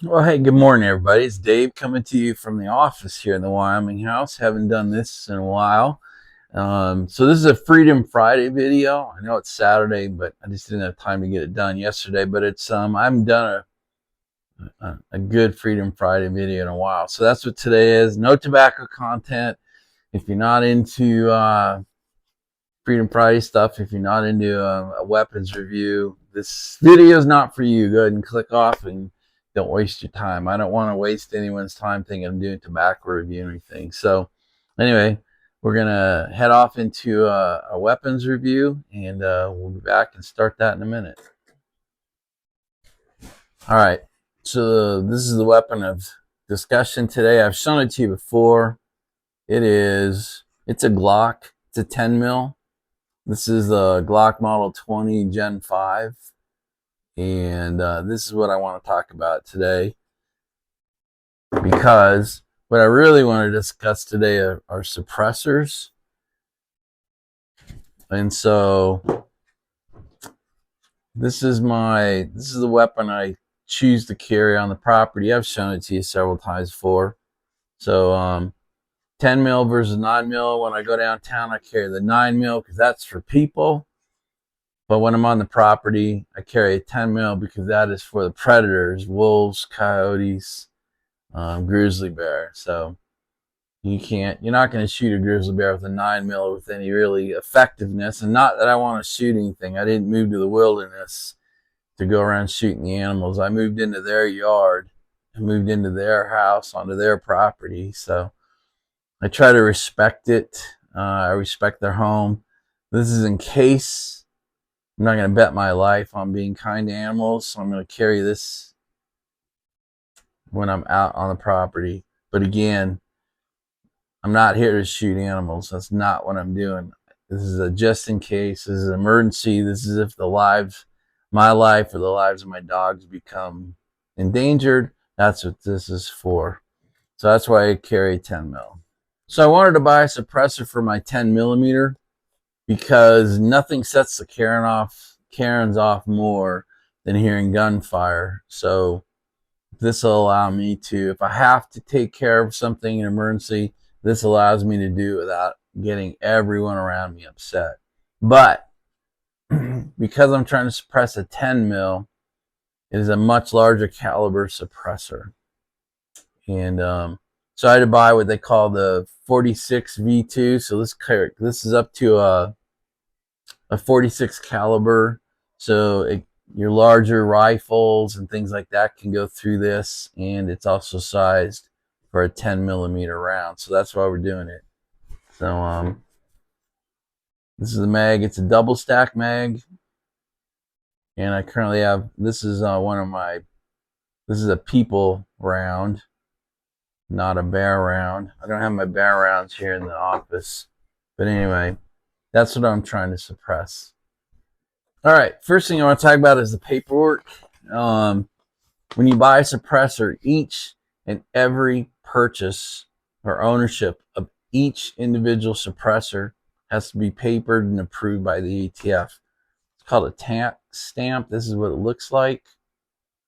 Well, hey, good morning, everybody. It's Dave coming to you from the office here in the Wyoming house. Haven't done this in a while. So this is a Freedom Friday video. I know it's Saturday, but I just didn't have time to get it done yesterday. But I haven't done a good Freedom Friday video in a while. So that's what today is. No tobacco content. If you're not into Freedom Friday stuff, if you're not into a weapons review, this video is not for you. Go ahead and click off and don't waste your time. I don't want to waste anyone's time thinking I'm doing tobacco review or anything. So anyway, we're going to head off into a weapons review, and we'll be back and start that in a minute. All right. So this is the weapon of discussion today. I've shown it to you before. It's a Glock. It's a 10 mil. This is the Glock Model 20 Gen 5, and this is what I want to talk about today, because what I really want to discuss today are suppressors. And so this is the weapon I choose to carry on the property. I've shown it to you several times before. So 10 mil versus 9 mil. When I go downtown, I carry the 9 mil because that's for people. But when I'm on the property, I carry a 10 mil because that is for the predators, wolves, coyotes, grizzly bear. So you're not going to shoot a grizzly bear with a 9 mil with any really effectiveness. And not that I want to shoot anything. I didn't move to the wilderness to go around shooting the animals. I moved into their yard. I moved into their house, onto their property. So I try to respect it. I respect their home. This is in case. I'm not going to bet my life on being kind to animals, so I'm going to carry this when I'm out on the property. But again, I'm not here to shoot animals. That's not what I'm doing. This is a just in case. This is an emergency. This is if my life or the lives of my dogs become endangered. That's what this is for. So that's why I carry 10 mil. So I wanted to buy a suppressor for my 10 millimeter. Because nothing sets the Karens off more than hearing gunfire. So this will allow me to, if I have to take care of something in emergency, this allows me to do it without getting everyone around me upset. But because I'm trying to suppress a 10 mil, it is a much larger caliber suppressor. And so I had to buy what they call the 46 V2. So this is up to a 46 caliber. So your larger rifles and things like that can go through this, and it's also sized for a 10 millimeter round. So that's why we're doing it. So this is the mag. It's a double stack mag, and I currently have, this is this is a people round, not a bear round. I don't have my bear rounds here in the office, but anyway, that's what I'm trying to suppress. All right, first thing I want to talk about is the paperwork. When you buy a suppressor, each and every purchase or ownership of each individual suppressor has to be papered and approved by the ATF. It's called a tax stamp. This is what it looks like.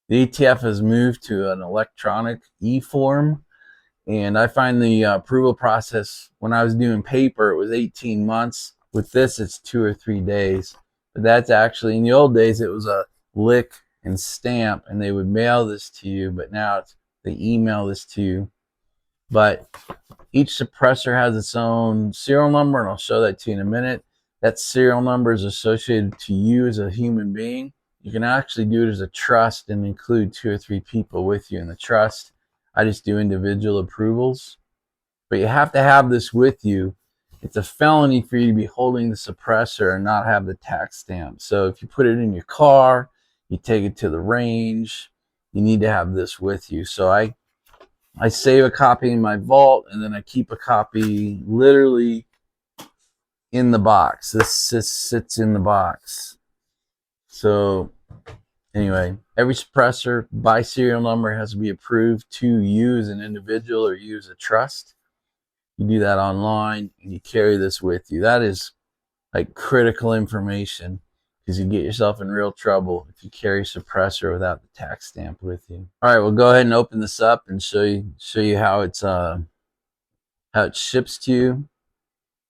The ATF has moved to an electronic e-form, and I find the approval process, when I was doing paper, it was 18 months. With this, it's 2 or 3 days. But that's actually, in the old days, it was a lick and stamp, and they would mail this to you, but now they email this to you. But each suppressor has its own serial number, and I'll show that to you in a minute. That serial number is associated to you as a human being. You can actually do it as a trust and include 2 or 3 people with you in the trust. I just do individual approvals. But you have to have this with you. It's a felony for you to be holding the suppressor and not have the tax stamp. So if you put it in your car, you take it to the range, you need to have this with you. So I save a copy in my vault, and then I keep a copy literally in the box. This sits in the box. So anyway, every suppressor by serial number has to be approved to you as an individual or you as a trust. You do that online, and you carry this with you. That is like critical information. because you get yourself in real trouble if you carry a suppressor without the tax stamp with you. All right, we'll go ahead and open this up and show you how it ships to you.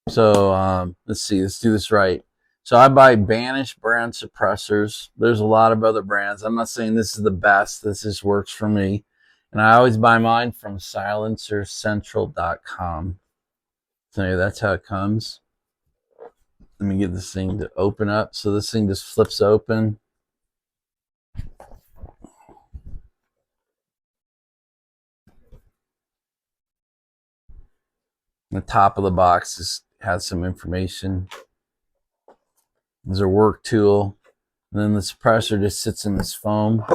So let's see, let's do this right. So I buy Bannish brand suppressors. There's a lot of other brands. I'm not saying this is the best. This just works for me. And I always buy mine from silencercentral.com. So yeah, that's how it comes. Let me get this thing to open up. So this thing just flips open. The top of the box just has some information. There's a work tool. And then the suppressor just sits in this foam.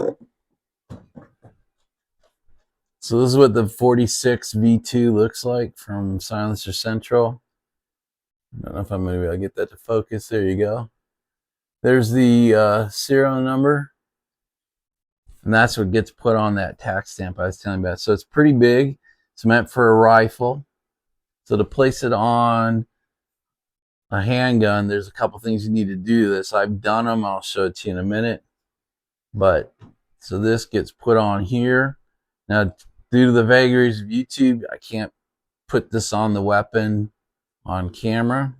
So this is what the 46 V2 looks like from Silencer Central. I don't know if I'm going to be able to get that to focus. There you go. There's the serial number. And that's what gets put on that tax stamp I was telling you about. So it's pretty big. It's meant for a rifle. So to place it on a handgun, there's a couple things you need to do this. I've done them. I'll show it to you in a minute. But so this gets put on here. Now, due to the vagaries of YouTube, I can't put this on the weapon on camera.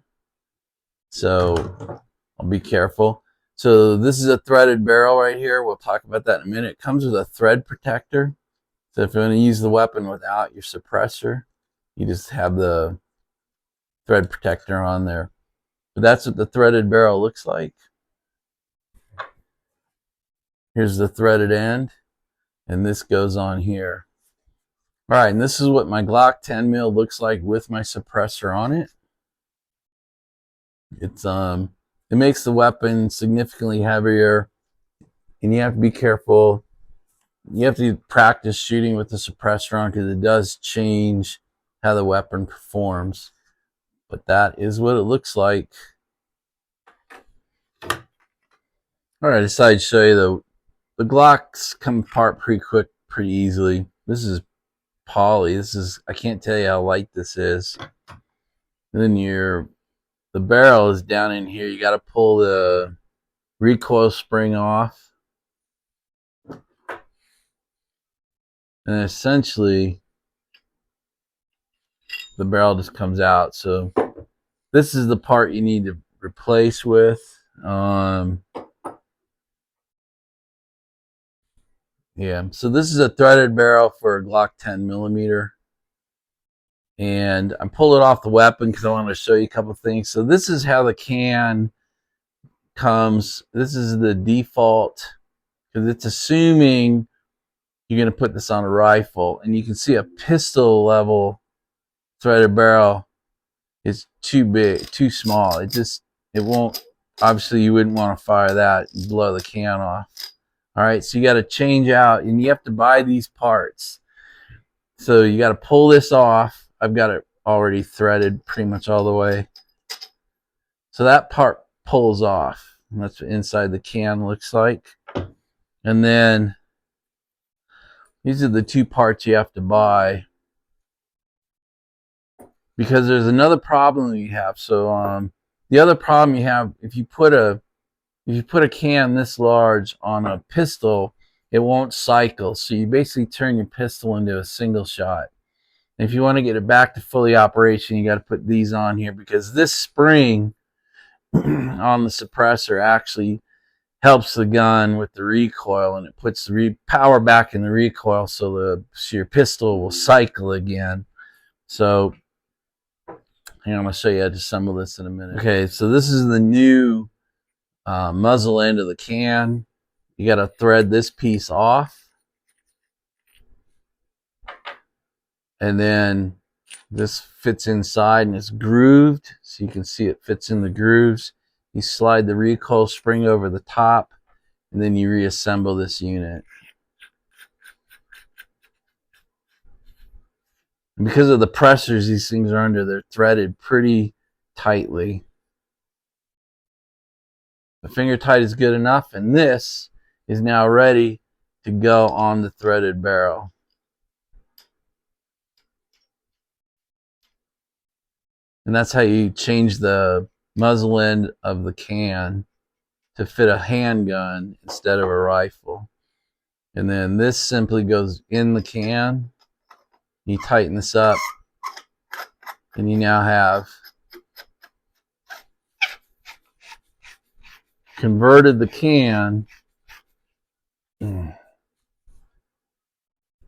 So I'll be careful. So this is a threaded barrel right here. We'll talk about that in a minute. It comes with a thread protector. So if you want to use the weapon without your suppressor, you just have the thread protector on there. But that's what the threaded barrel looks like. Here's the threaded end, and this goes on here. All right, and this is what my Glock 10 mil looks like with my suppressor on it. It makes the weapon significantly heavier, and you have to be careful. You have to practice shooting with the suppressor on because it does change how the weapon performs. But that is what it looks like. All right, I decided to show you the Glocks come apart pretty quick, pretty easily. This is poly. I can't tell you how light this is. And then the barrel is down in here. You got to pull the recoil spring off. And essentially, the barrel just comes out. So this is the part you need to replace with. Yeah, so this is a threaded barrel for a Glock 10 millimeter. And I pulled it off the weapon because I wanted to show you a couple things. So this is how the can comes. This is the default because it's assuming you're going to put this on a rifle. And you can see a pistol level threaded barrel is too big, too small. It won't, obviously you wouldn't want to fire that and blow the can off. All right, so you got to change out, and you have to buy these parts. So you got to pull this off. I've got it already threaded pretty much all the way. So that part pulls off. And that's what inside the can looks like. And then these are the two parts you have to buy. Because there's another problem you have. So the other problem you have, if you put a can this large on a pistol, it won't cycle. So you basically turn your pistol into a single shot. And if you want to get it back to fully operation, you got to put these on here because this spring on the suppressor actually helps the gun with the recoil, and it puts the power back in the recoil so your pistol will cycle again. So hang on, I'm going to show you how to assemble this in a minute. Okay, so this is the new muzzle end of the can. You got to thread this piece off, and then this fits inside and it's grooved, so you can see it fits in the grooves. You slide the recoil spring over the top, and then you reassemble this unit. And because of the pressures these things are under, they're threaded pretty tightly. The finger tight is good enough, and this is now ready to go on the threaded barrel. And that's how you change the muzzle end of the can to fit a handgun instead of a rifle. And then this simply goes in the can. You tighten this up, and you now have converted the can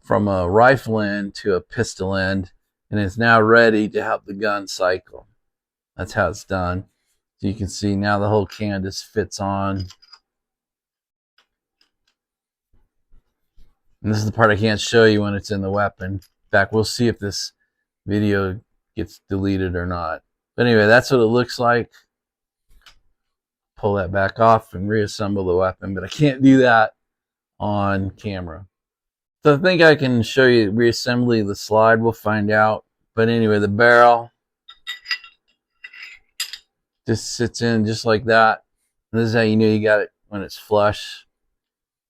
from a rifle end to a pistol end, and it's now ready to help the gun cycle. That's how it's done. So you can see now the whole can just fits on. And this is the part I can't show you when it's in the weapon. In fact, we'll see if this video gets deleted or not. But anyway, that's what it looks like. Pull that back off and reassemble the weapon, but I can't do that on camera. So I think I can show you reassembly the slide. We'll find out. But anyway, the barrel just sits in just like that. And this is how you know you got it when it's flush.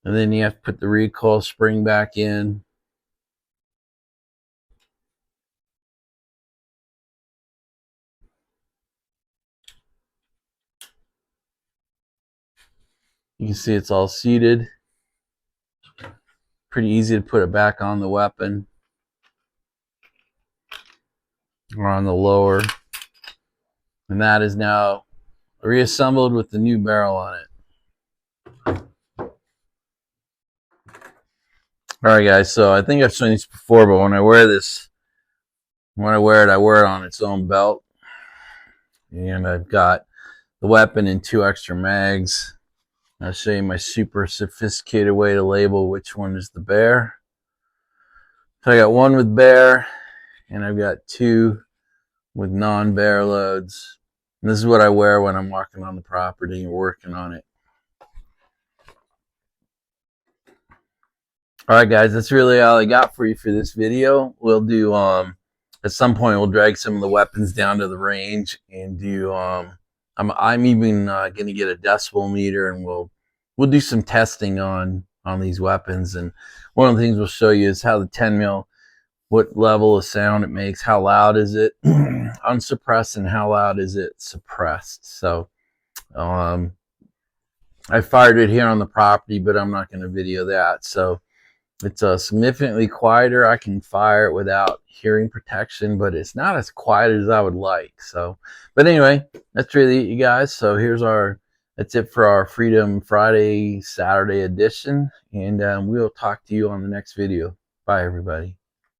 And then you have to put the recoil spring back in. You can see it's all seated. Pretty easy to put it back on the weapon or on the lower. And that is now reassembled with the new barrel on it. Alright guys, so I think I've shown this before, but when I wear this, I wear it on its own belt. And I've got the weapon in 2 extra mags. I'll show you my super sophisticated way to label which one is the bear. So I got 1 with bear, and I've got 2 with non-bear loads. And this is what I wear when I'm walking on the property and working on it. Alright guys, that's really all I got for you for this video. We'll do, at some point we'll drag some of the weapons down to the range and do, I'm even going to get a decibel meter, and we'll do some testing on these weapons. And one of the things we'll show you is how the 10 mil, what level of sound it makes, how loud is it unsuppressed, and how loud is it suppressed. So I fired it here on the property, but I'm not going to video that. So it's significantly quieter. I can fire it without hearing protection, but it's not as quiet as I would like. So, but anyway, that's really it, you guys. So that's it for our Freedom Friday, Saturday edition. And we'll talk to you on the next video. Bye, everybody.